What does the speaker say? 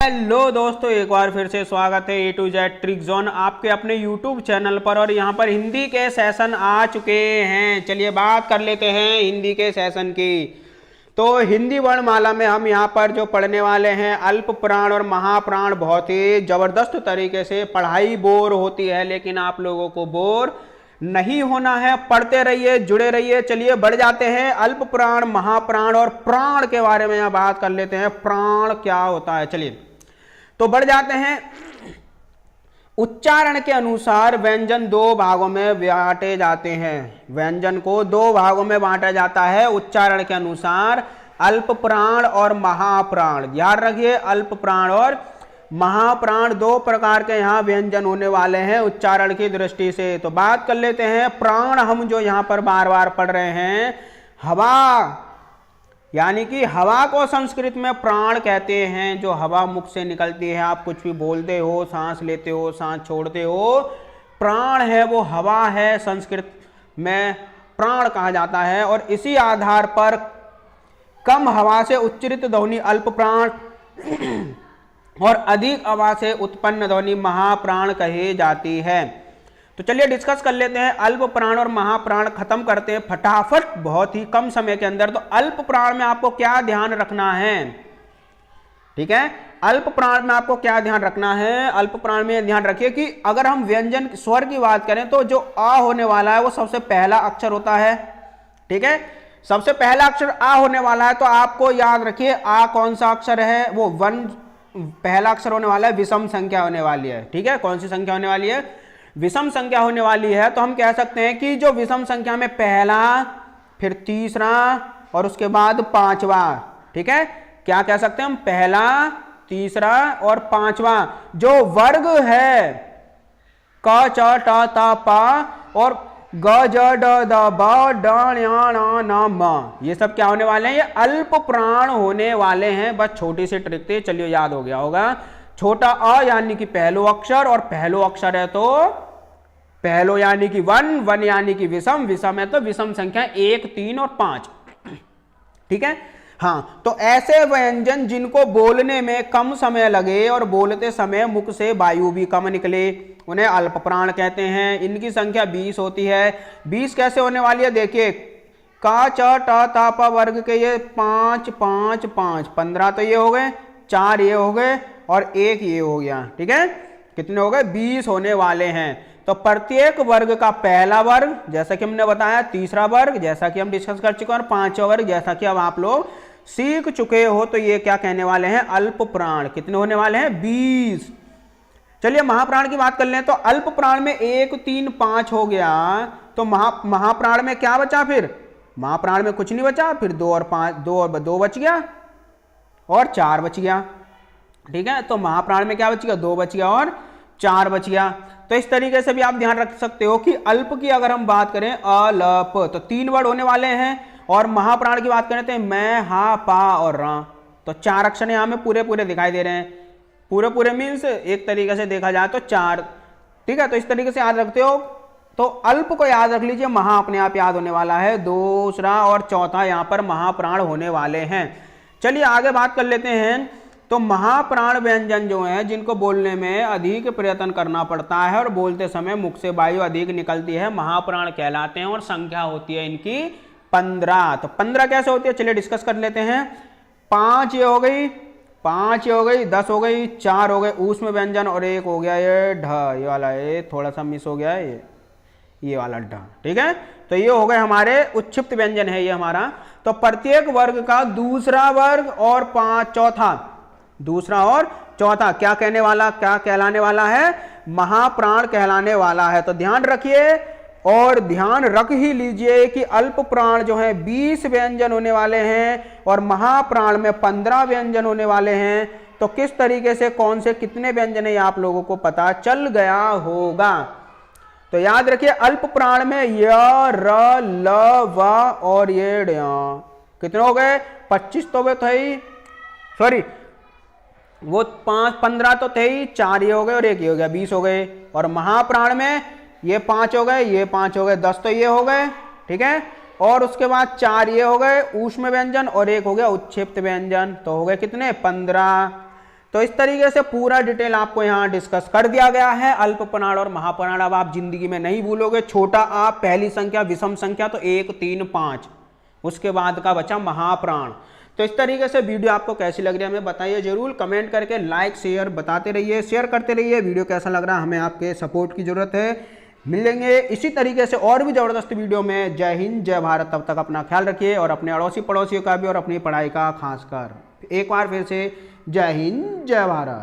Hello दोस्तों, एक बार फिर से स्वागत है ए टू जेड ट्रिक जोन आपके अपने यूट्यूब चैनल पर। और यहाँ पर हिंदी के सेशन आ चुके हैं। चलिए बात कर लेते हैं हिंदी के सेशन की। तो हिंदी वर्णमाला में हम यहाँ पर जो पढ़ने वाले हैं अल्प प्राण और महाप्राण, बहुत ही जबरदस्त तरीके से पढ़ाई बोर होती है, लेकिन आप लोगों को बोर नहीं होना है। पढ़ते रहिए, जुड़े रहिए। चलिए बढ़ जाते हैं अल्प प्राण, महाप्राण और प्राण के बारे में यहाँ बात कर लेते हैं। प्राण क्या होता है, चलिए तो बढ़ जाते हैं। उच्चारण के अनुसार व्यंजन दो भागों में बांटे जाते हैं। व्यंजन को दो भागों में बांटा जाता है उच्चारण के अनुसार, अल्प प्राण और महाप्राण। ध्यान रखिए, अल्प प्राण और महाप्राण दो प्रकार के यहाँ व्यंजन होने वाले हैं उच्चारण की दृष्टि से। तो बात कर लेते हैं प्राण। हम जो यहाँ पर बार बार पढ़ रहे हैं, हवा, यानी कि हवा को संस्कृत में प्राण कहते हैं। जो हवा मुख से निकलती है, आप कुछ भी बोलते हो, सांस लेते हो, सांस छोड़ते हो, प्राण है वो हवा है, संस्कृत में प्राण कहा जाता है। और इसी आधार पर कम हवा से उच्चरित ध्वनि अल्प प्राण और अधिक आवाज से उत्पन्न ध्वनि महाप्राण कही जाती है। तो चलिए डिस्कस कर लेते हैं अल्प प्राण और महाप्राण, खत्म करते हैं फटाफट बहुत ही कम समय के अंदर। तो अल्प प्राण में आपको क्या ध्यान रखना है, ठीक है? अल्प प्राण में आपको क्या ध्यान रखना है? अल्प प्राण में ध्यान रखिए कि अगर हम व्यंजन स्वर की बात करें तो जो आ होने वाला है वो सबसे पहला अक्षर होता है, ठीक है? सबसे पहला अक्षर आ होने वाला है। तो आपको याद रखिए आ कौन सा अक्षर है, वो वन पहला अक्षर होने वाला है, विषम संख्या होने वाली है, ठीक है? कौन सी संख्या होने वाली है? विषम संख्या होने वाली है। तो हम कह सकते हैं कि जो विषम संख्या में पहला, फिर तीसरा और उसके बाद पांचवा, ठीक है? क्या कह सकते हैं हम? पहला, तीसरा और पांचवा जो वर्ग है, क च ट त प और ग ज ड द ब ड ण ण न म, ये सब क्या होने वाले हैं? ये अल्प प्राण होने वाले हैं। बस छोटी सी ट्रिक थी, चलिए याद हो गया होगा। छोटा अ यानी कि पहलो अक्षर, और पहलो अक्षर है तो पहलो यानी कि वन, वन यानी कि विषम, विषम है तो विषम संख्या 1, 3 और 5, ठीक है? हाँ, तो ऐसे व्यंजन जिनको बोलने में कम समय लगे और बोलते समय मुख से वायु भी कम निकले, उन्हें अल्प प्राण कहते हैं। इनकी संख्या 20 होती है। 20 कैसे होने वाली है? देखिए, का च ट त प वर्ग के ये 5 5 5 15 तो ये हो गए, 4 ये हो गए और 1 ये हो गया, ठीक है? कितने हो गए? 20 होने वाले हैं। तो प्रत्येक वर्ग का पहला वर्ग, जैसा कि हमने बताया, तीसरा वर्ग जैसा कि हम डिस्कस कर चुके हैं, और पांचवा वर्ग जैसा कि अब आप लोग सीख चुके हो। तो ये क्या कहने वाले हैं? अल्प प्राण। कितने होने वाले हैं? 20। चलिए महाप्राण की बात कर लें। तो अल्प प्राण में 1, 3, 5 हो गया। तो महाप्राण में क्या बचा? फिर महाप्राण में कुछ नहीं बचा, फिर 2 और 5, 2 बच गया और 4 बच गया, ठीक है? तो महाप्राण में क्या बच गया? 2 बच गया और 4 बच गया। तो इस तरीके से भी आप ध्यान रख सकते हो कि अल्प की अगर हम बात करें, अलप, तो 3 वर्ड होने वाले हैं। और महाप्राण की बात करें तो मैं, हा, पा और रा, तो 4 अक्षर यहां में पूरे पूरे दिखाई दे रहे हैं। पूरे पूरे मीन्स एक तरीके से देखा जाए तो 4, ठीक है? तो इस तरीके से याद रखते हो। तो अल्प को याद रख लीजिए, महा अपने आप याद होने वाला है। दूसरा और चौथा यहां पर महाप्राण होने वाले हैं। चलिए आगे बात कर लेते हैं। तो महाप्राण व्यंजन जो है, जिनको बोलने में अधिक प्रयत्न करना पड़ता है और बोलते समय मुख से वायु अधिक निकलती है, महाप्राण कहलाते हैं। और संख्या होती है इनकी 15। तो 15 कैसे होती है, चलिए डिस्कस कर लेते हैं। 5 ये हो गई, 5 ये हो गई, 10 हो गई, 4 हो गए ऊष्म व्यंजन और 1 हो गया ये ढ, ये वाला, ये थोड़ा सा मिस हो गया है, ये वाला ढ, ठीक है? तो ये हो गए हमारे उच्छिप्त व्यंजन है ये हमारा। तो प्रत्येक वर्ग का दूसरा वर्ग और चौथा, दूसरा और चौथा क्या कहने वाला, क्या कहलाने वाला है? महाप्राण कहलाने वाला है। तो ध्यान रखिए और ध्यान रख ही लीजिए कि अल्प प्राण जो है 20 व्यंजन होने वाले हैं और महाप्राण में 15 व्यंजन होने वाले हैं। तो किस तरीके से कौन से कितने व्यंजन है आप लोगों को पता चल गया होगा। तो याद रखिए अल्प प्राण में य, र, ल, व और ये कितने हो गए? 25 तो वे थे, सॉरी वो 15 तो थे ही, 4 ये हो गए और 1 ये हो गया, 20 हो गए। और महाप्राण में ये 5 हो गए, ये 5 हो गए, 10 तो ये हो गए, ठीक है? और उसके बाद 4 ये हो गए ऊष्म व्यंजन और 1 हो गया उत्क्षिप्त व्यंजन। तो हो गए कितने? 15। तो इस तरीके से पूरा डिटेल आपको यहाँ डिस्कस कर दिया गया है। अल्प प्राण और महाप्राण अब आप जिंदगी में नहीं भूलोगे। छोटा आ, पहली संख्या, विषम संख्या तो 1 3 5, उसके बाद का बचा महाप्राण। तो इस तरीके से वीडियो आपको कैसी लग रही है हमें बताइए जरूर, कमेंट करके लाइक शेयर बताते रहिए, शेयर करते रहिए। वीडियो कैसा लग रहा है, हमें आपके सपोर्ट की जरूरत है। मिलेंगे इसी तरीके से और भी जबरदस्त वीडियो में। जय हिंद जय भारत। तब तक अपना ख्याल रखिए और अपने अड़ोसी पड़ोसियों का भी और अपनी पढ़ाई का खासकर। एक बार फिर से जय हिंद जय भारत।